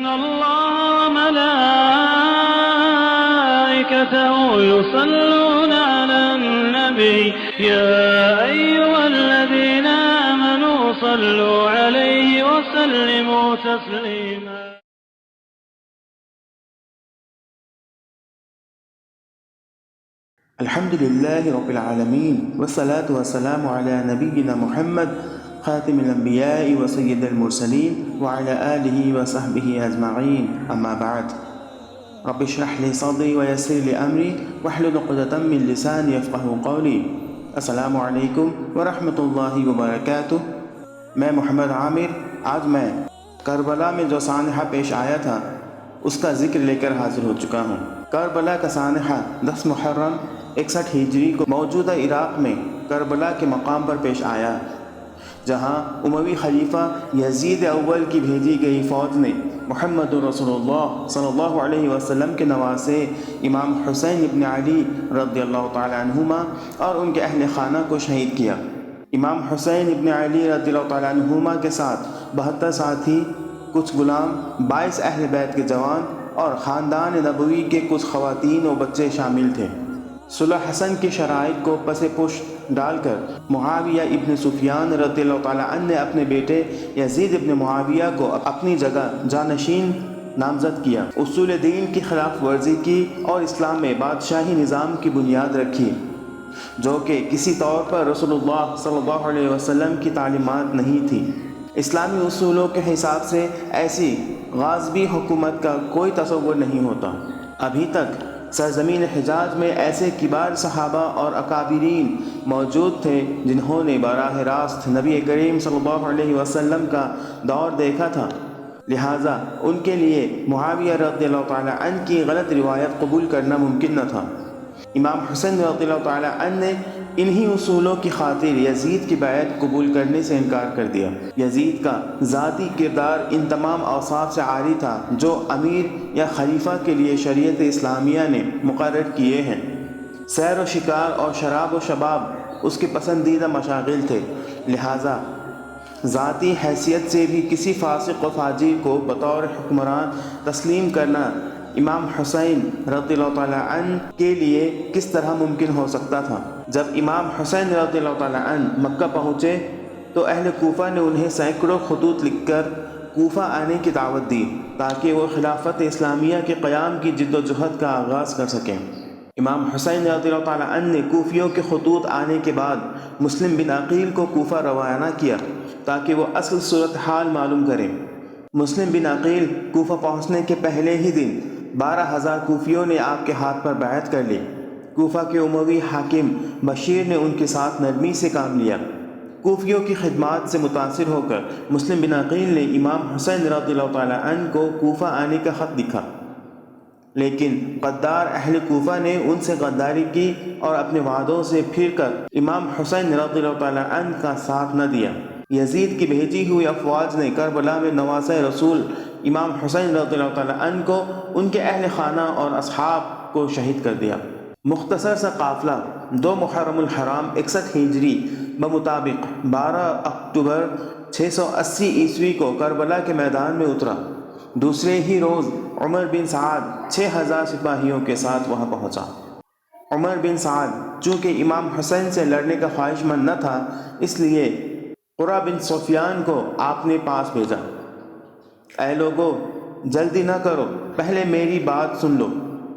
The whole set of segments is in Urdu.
إن الله وملائكته يصلون على النبي يا أيها الذين آمنوا صلوا عليه وسلموا تسليما. الحمد لله رب العالمين والصلاة والسلام على نبينا محمد خاتم الأنبياء وسيد المرسلين وعلى آله وصحبه أجمعين أما بعد رب اشرح لي صدري ويسر لي أمري واحلل عقدة من لساني يفقهوا قولي. السلام علیکم ورحمۃ اللہ وبرکاتہ. میں محمد عامر آج میں کربلا میں جو سانحہ پیش آیا تھا اس کا ذکر لے کر حاضر ہو چکا ہوں. کربلا کا سانحہ 10 محرم 61 ہجری کو موجودہ عراق میں کربلا کے مقام پر پیش آیا، جہاں اموی خلیفہ یزید اول کی بھیجی گئی فوج نے محمد رسول اللہ صلی اللہ علیہ وسلم کے نواسے امام حسین ابن علی رضی اللہ تعالی عنہما اور ان کے اہل خانہ کو شہید کیا. امام حسین ابن علی رضی اللہ تعالی عنہما کے ساتھ 72 ساتھی، کچھ غلام، 22 اہل بیت کے جوان اور خاندان نبوی کے کچھ خواتین و بچے شامل تھے. صلح حسن کی شرائط کو پس پش ڈال کر معاویہ ابن سفیان رضی اللہ تعالیٰ عنہ نے اپنے بیٹے یزید ابن معاویہ کو اپنی جگہ جانشین نامزد کیا، اصول دین کی خلاف ورزی کی اور اسلام میں بادشاہی نظام کی بنیاد رکھی، جو کہ کسی طور پر رسول اللہ صلی اللہ علیہ وسلم کی تعلیمات نہیں تھی. اسلامی اصولوں کے حساب سے ایسی غازبی حکومت کا کوئی تصور نہیں ہوتا. ابھی تک سرزمین حجاز میں ایسے کبار صحابہ اور اکابرین موجود تھے جنہوں نے براہ راست نبی کریم صلی اللہ علیہ وسلم کا دور دیکھا تھا، لہٰذا ان کے لیے معاویہ رضی اللہ تعالیٰ عنہ کی غلط روایت قبول کرنا ممکن نہ تھا. امام حسین رضی اللہ تعالیٰ عنہ نے انہی اصولوں کی خاطر یزید کی بیعت قبول کرنے سے انکار کر دیا. یزید کا ذاتی کردار ان تمام اوصاف سے عاری تھا جو امیر یا خلیفہ کے لیے شریعت اسلامیہ نے مقرر کیے ہیں. سیر و شکار اور شراب و شباب اس کے پسندیدہ مشاغل تھے، لہٰذا ذاتی حیثیت سے بھی کسی فاسق و فاجر کو بطور حکمران تسلیم کرنا امام حسین رضی اللہ تعالیٰ عنہ کے لیے کس طرح ممکن ہو سکتا تھا؟ جب امام حسین رضی اللہ تعالیٰ عنہ مکہ پہنچے تو اہل کوفہ نے انہیں سینکڑوں خطوط لکھ کر کوفہ آنے کی دعوت دی تاکہ وہ خلافت اسلامیہ کے قیام کی جد و جہد کا آغاز کر سکیں. امام حسین رضی اللہ تعالیٰ عنہ نے کوفیوں کے خطوط آنے کے بعد مسلم بن عقیل کو کوفہ روانہ کیا تاکہ وہ اصل صورتحال معلوم کریں. مسلم بن عقیل کوفہ پہنچنے کے پہلے ہی دن 12,000 کوفیوں نے آپ کے ہاتھ پر بیعت کر لی. کوفہ کے اموی حاکم بشیر نے ان کے ساتھ نرمی سے کام لیا. کوفیوں کی خدمات سے متاثر ہو کر مسلم بن عقیل نے امام حسین رضی اللہ تعالیٰ عنہ کو کوفہ آنے کا خط لکھا، لیکن غدار اہل کوفہ نے ان سے غداری کی اور اپنے وعدوں سے پھر کر امام حسین رضی اللہ تعالیٰ عنہ کا ساتھ نہ دیا. یزید کی بھیجی ہوئی افواج نے کربلا میں نواسۂ رسول امام حسین رضی اللہ تعالیٰ عنہ کو، ان کے اہل خانہ اور اصحاب کو شہید کر دیا. مختصر سا قافلہ 2 محرم الحرام 61 ہجری بمطابق 12 اکتوبر 680 عیسوی کو کربلا کے میدان میں اترا. دوسرے ہی روز عمر بن سعد 6000 سپاہیوں کے ساتھ وہاں پہنچا. عمر بن سعد چونکہ امام حسین سے لڑنے کا خواہش مند نہ تھا، اس لیے قرہ بن سفیان کو آپ نے پاس بھیجا. اے لوگو، جلدی نہ کرو، پہلے میری بات سن لو.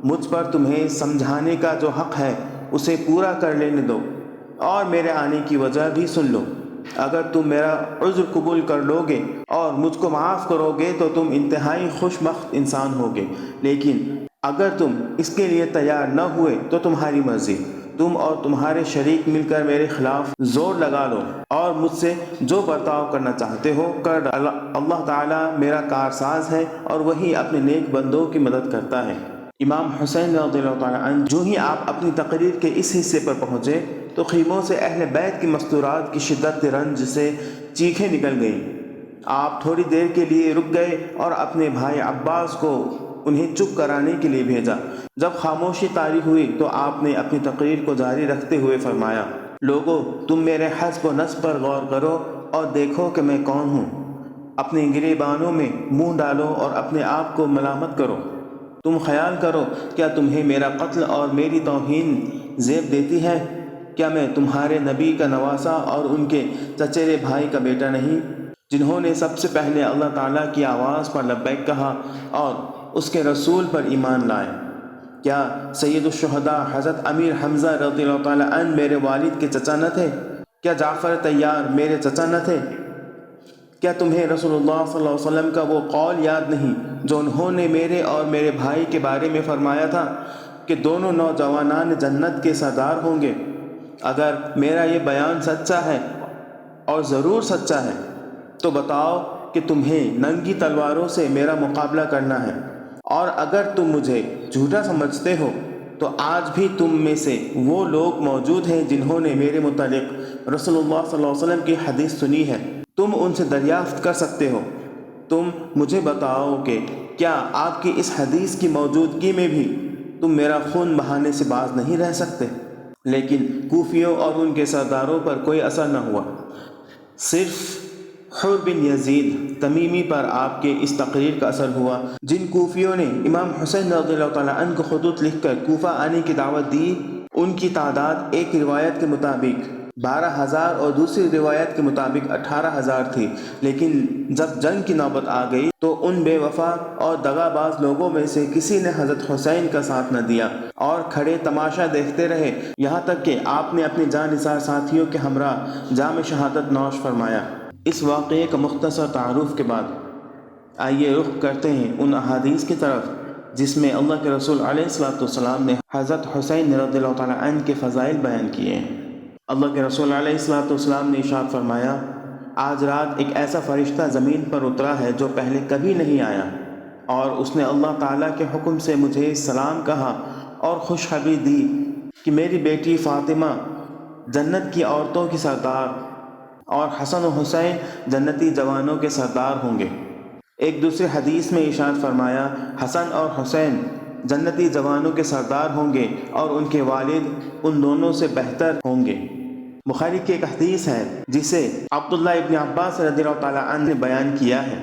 مجھ پر تمہیں سمجھانے کا جو حق ہے اسے پورا کر لینے دو اور میرے آنے کی وجہ بھی سن لو. اگر تم میرا عذر قبول کر لو گے اور مجھ کو معاف کرو گے تو تم انتہائی خوش بخت انسان ہوگے، لیکن اگر تم اس کے لیے تیار نہ ہوئے تو تمہاری مرضی. تم اور تمہارے شریک مل کر میرے خلاف زور لگا لو اور مجھ سے جو برتاؤ کرنا چاہتے ہو کر ڈالو. اللہ تعالیٰ میرا کارساز ہے اور وہی اپنے نیک بندوں کی مدد کرتا ہے. امام حسین رضی اللہ تعالیٰ عنہ جو ہی آپ اپنی تقریر کے اس حصے پر پہنچے تو خیموں سے اہل بیت کی مستورات کی شدت رنج سے چیخیں نکل گئیں. آپ تھوڑی دیر کے لیے رک گئے اور اپنے بھائی عباس کو انہیں چپ کرانے کے لیے بھیجا. جب خاموشی طاری ہوئی تو آپ نے اپنی تقریر کو جاری رکھتے ہوئے فرمایا، لوگو، تم میرے حسب و نسب پر غور کرو اور دیکھو کہ میں کون ہوں. اپنے گریبانوں میں منہ ڈالو اور اپنے آپ کو ملامت کرو۔ تم خیال کرو کیا تمہیں میرا قتل اور میری توہین زیب دیتی ہے؟ کیا میں تمہارے نبی کا نواسا اور ان کے چچیرے بھائی کا بیٹا نہیں، جنہوں نے سب سے پہلے اللہ تعالیٰ کی آواز پر لبیک کہا اور اس کے رسول پر ایمان لائے؟ کیا سید الشہداء حضرت امیر حمزہ رضی اللہ تعالیٰ عنہ میرے والد کے چچا نہ تھے؟ کیا جعفر طیار میرے چچا نہ تھے؟ کیا تمہیں رسول اللہ صلی اللہ علیہ وسلم کا وہ قول یاد نہیں جو انہوں نے میرے اور میرے بھائی کے بارے میں فرمایا تھا کہ دونوں نوجوانان جنت کے سردار ہوں گے؟ اگر میرا یہ بیان سچا ہے، اور ضرور سچا ہے، تو بتاؤ کہ تمہیں ننگی تلواروں سے میرا مقابلہ کرنا ہے، اور اگر تم مجھے جھوٹا سمجھتے ہو تو آج بھی تم میں سے وہ لوگ موجود ہیں جنہوں نے میرے متعلق رسول اللہ صلی اللہ علیہ وسلم کی حدیث سنی ہے، تم ان سے دریافت کر سکتے ہو۔ تم مجھے بتاؤ کہ کیا آپ کی اس حدیث کی موجودگی میں بھی تم میرا خون بہانے سے باز نہیں رہ سکتے؟ لیکن کوفیوں اور ان کے سرداروں پر کوئی اثر نہ ہوا، صرف حر بن یزید تمیمی پر آپ کے اس تقریر کا اثر ہوا۔ جن کوفیوں نے امام حسین رضی اللہ تعالیٰ عنہ کو خطوط لکھ کر کوفہ آنے کی دعوت دی، ان کی تعداد ایک روایت کے مطابق 12,000 اور دوسری روایت کے مطابق 18,000 تھی، لیکن جب جنگ کی نوبت آ گئی تو ان بے وفا اور دغا باز لوگوں میں سے کسی نے حضرت حسین کا ساتھ نہ دیا اور کھڑے تماشا دیکھتے رہے، یہاں تک کہ آپ نے اپنے جاں نثار ساتھیوں کے ہمراہ جام شہادت نوش فرمایا۔ اس واقعے کا مختصر تعارف کے بعد آئیے رخ کرتے ہیں ان احادیث کی طرف جس میں اللہ کے رسول علیہ السلام نے حضرت حسین رضی اللہ تعالیٰ عنہ کے فضائل بیان کیے ہیں۔ اللہ کے رسول علیہ السلام نے ارشاد فرمایا، آج رات ایک ایسا فرشتہ زمین پر اترا ہے جو پہلے کبھی نہیں آیا، اور اس نے اللہ تعالیٰ کے حکم سے مجھے سلام کہا اور خوشخبری دی کہ میری بیٹی فاطمہ جنت کی عورتوں کی سردار اور حسن و حسین جنتی جوانوں کے سردار ہوں گے۔ ایک دوسری حدیث میں ارشاد فرمایا، حسن اور حسین جنتی جوانوں کے سردار ہوں گے اور ان کے والد ان دونوں سے بہتر ہوں گے۔ بخاری کی ایک حدیث ہے جسے عبداللہ ابن عباس رضی اللہ تعالیٰ عنہ نے بیان کیا ہے۔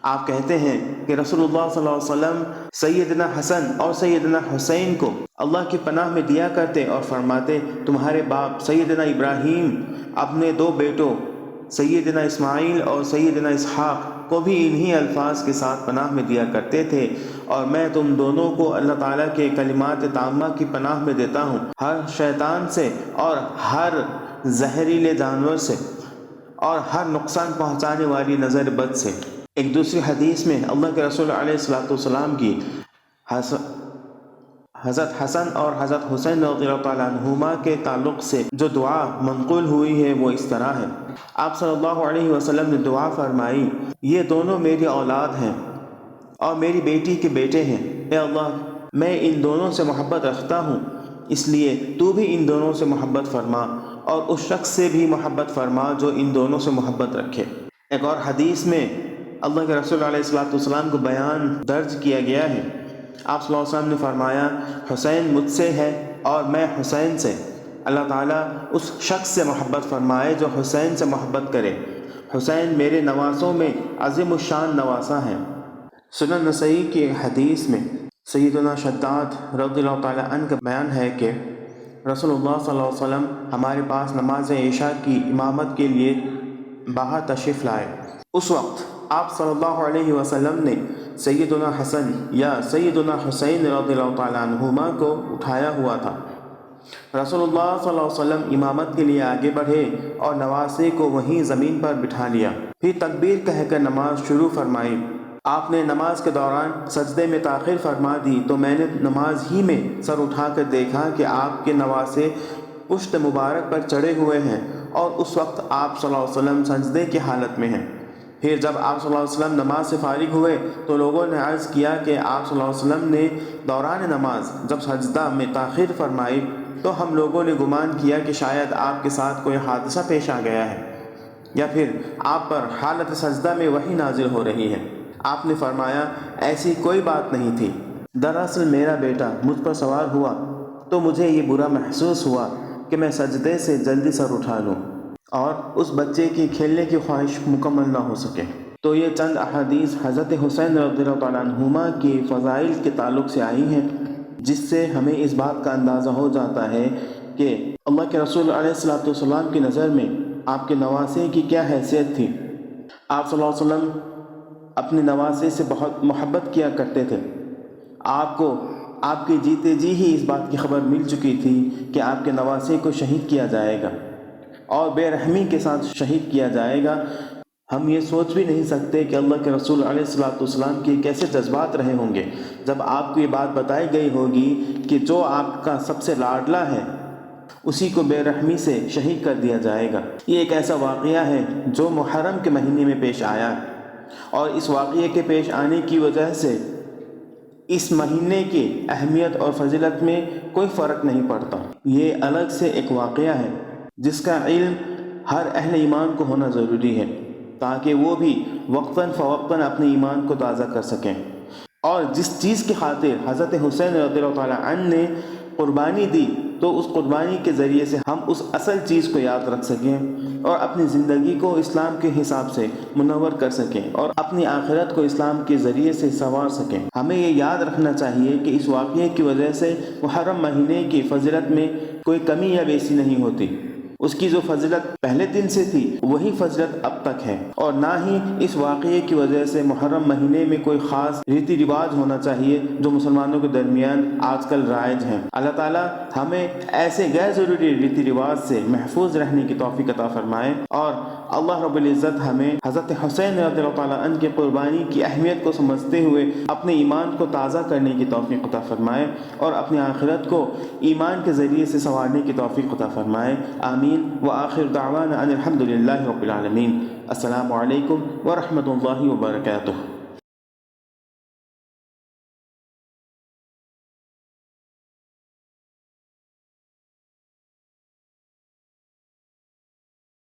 آپ کہتے ہیں کہ رسول اللہ صلی اللہ علیہ وسلم سیدنا حسن اور سیدنا حسین کو اللہ کی پناہ میں دیا کرتے اور فرماتے، تمہارے باپ سیدنا ابراہیم اپنے دو بیٹوں سیدنا اسماعیل اور سیدنا اسحاق کو بھی انہی الفاظ کے ساتھ پناہ میں دیا کرتے تھے، اور میں تم دونوں کو اللہ تعالیٰ کے کلمات تامہ کی پناہ میں دیتا ہوں، ہر شیطان سے اور ہر زہریلے جانور سے اور ہر نقصان پہنچانے والی نظر بد سے۔ ایک دوسری حدیث میں اللہ کے رسول علیہ السلام کی حضرت حسن اور حضرت حسین رضی اللہ تعالیٰ عنہما کے تعلق سے جو دعا منقول ہوئی ہے وہ اس طرح ہے۔ آپ صلی اللہ علیہ وسلم نے دعا فرمائی، یہ دونوں میری اولاد ہیں اور میری بیٹی کے بیٹے ہیں، اے اللہ میں ان دونوں سے محبت رکھتا ہوں، اس لیے تو بھی ان دونوں سے محبت فرما اور اس شخص سے بھی محبت فرما جو ان دونوں سے محبت رکھے۔ ایک اور حدیث میں اللہ کے رسول علیہ السلام کو بیان درج کیا گیا ہے۔ آپ صلی اللہ علیہ وسلم نے فرمایا، حسین مجھ سے ہے اور میں حسین سے، اللہ تعالیٰ اس شخص سے محبت فرمائے جو حسین سے محبت کرے، حسین میرے نواسوں میں عظیم الشان نواسا ہے۔ سنن نسائی کی ایک حدیث میں سیدنا شداد رضی اللہ تعالیٰ عنہ کا بیان ہے کہ رسول اللہ صلی اللہ علیہ وسلم ہمارے پاس نماز عشاء کی امامت کے لیے باہر تشریف لائے۔ اس وقت آپ صلی اللہ علیہ وسلم نے سیدنا حسن یا سیدنا حسین رضی اللہ تعالیٰ عنہما کو اٹھایا ہوا تھا۔ رسول اللہ صلی اللہ علیہ وسلم امامت کے لیے آگے بڑھے اور نواسے کو وہیں زمین پر بٹھا لیا، پھر تکبیر کہہ کر نماز شروع فرمائی۔ آپ نے نماز کے دوران سجدے میں تاخیر فرما دی تو میں نے نماز ہی میں سر اٹھا کر دیکھا کہ آپ کے نواسے پشت مبارک پر چڑھے ہوئے ہیں، اور اس وقت آپ صلی اللہ علیہ وسلم سجدے کی حالت میں ہیں۔ پھر جب آپ صلی اللہ علیہ وسلم نماز سے فارغ ہوئے تو لوگوں نے عرض کیا کہ آپ صلی اللہ علیہ وسلم نے دوران نماز جب سجدہ میں تاخیر فرمائی تو ہم لوگوں نے گمان کیا کہ شاید آپ کے ساتھ کوئی حادثہ پیش آ گیا ہے، یا پھر آپ پر حالت سجدہ میں وحی نازل ہو رہی ہے۔ آپ نے فرمایا، ایسی کوئی بات نہیں تھی، دراصل میرا بیٹا مجھ پر سوار ہوا تو مجھے یہ برا محسوس ہوا کہ میں سجدے سے جلدی سر اٹھا لوں۔ اور اس بچے کی کھیلنے کی خواہش مکمل نہ ہو سکے۔ تو یہ چند احادیث حضرت حسین رضی اللہ تعالیٰ عنہما کے فضائل کے تعلق سے آئی ہیں، جس سے ہمیں اس بات کا اندازہ ہو جاتا ہے کہ اللہ کے رسول علیہ الصلوۃ والسلام کی نظر میں آپ کے نواسے کی کیا حیثیت تھی۔ آپ صلی اللہ علیہ وسلم اپنے نواسے سے بہت محبت کیا کرتے تھے۔ آپ کو آپ کے جیتے جی ہی اس بات کی خبر مل چکی تھی کہ آپ کے نواسے کو شہید کیا جائے گا اور بے رحمی کے ساتھ شہید کیا جائے گا۔ ہم یہ سوچ بھی نہیں سکتے کہ اللہ کے رسول علیہ الصلوۃ والسلام کے کیسے جذبات رہے ہوں گے جب آپ کو یہ بات بتائی گئی ہوگی کہ جو آپ کا سب سے لاڈلا ہے اسی کو بے رحمی سے شہید کر دیا جائے گا۔ یہ ایک ایسا واقعہ ہے جو محرم کے مہینے میں پیش آیا ہے، اور اس واقعے کے پیش آنے کی وجہ سے اس مہینے کی اہمیت اور فضیلت میں کوئی فرق نہیں پڑتا۔ یہ الگ سے ایک واقعہ ہے جس کا علم ہر اہل ایمان کو ہونا ضروری ہے تاکہ وہ بھی وقتاً فوقتاً اپنے ایمان کو تازہ کر سکیں، اور جس چیز کی خاطر حضرت حسین رضی اللہ تعالیٰ عنہ نے قربانی دی تو اس قربانی کے ذریعے سے ہم اس اصل چیز کو یاد رکھ سکیں اور اپنی زندگی کو اسلام کے حساب سے منور کر سکیں اور اپنی آخرت کو اسلام کے ذریعے سے سنوار سکیں۔ ہمیں یہ یاد رکھنا چاہیے کہ اس واقعے کی وجہ سے محرم مہینے کی فضیلت میں کوئی کمی یا بیسی نہیں ہوتی۔ اس کی جو فضیلت پہلے دن سے تھی وہی فضیلت اب تک ہے، اور نہ ہی اس واقعے کی وجہ سے محرم مہینے میں کوئی خاص ریتی رواج ہونا چاہیے جو مسلمانوں کے درمیان آج کل رائج ہیں۔ اللہ تعالیٰ ہمیں ایسے غیر ضروری ریتی رواج سے محفوظ رہنے کی توفیق عطا فرمائے، اور اللہ رب العزت ہمیں حضرت حسین رضی اللہ تعالیٰ عنہ کی قربانی کی اہمیت کو سمجھتے ہوئے اپنے ایمان کو تازہ کرنے کی توفیق عطا فرمائے اور اپنی آخرت کو ایمان کے ذریعے سے سنوارنے کی توفیق عطا فرمائے۔ آمین۔ وآخر دعوانا ان الحمد للہ رب العالمین۔ السلام علیکم ورحمۃ اللہ وبرکاتہ۔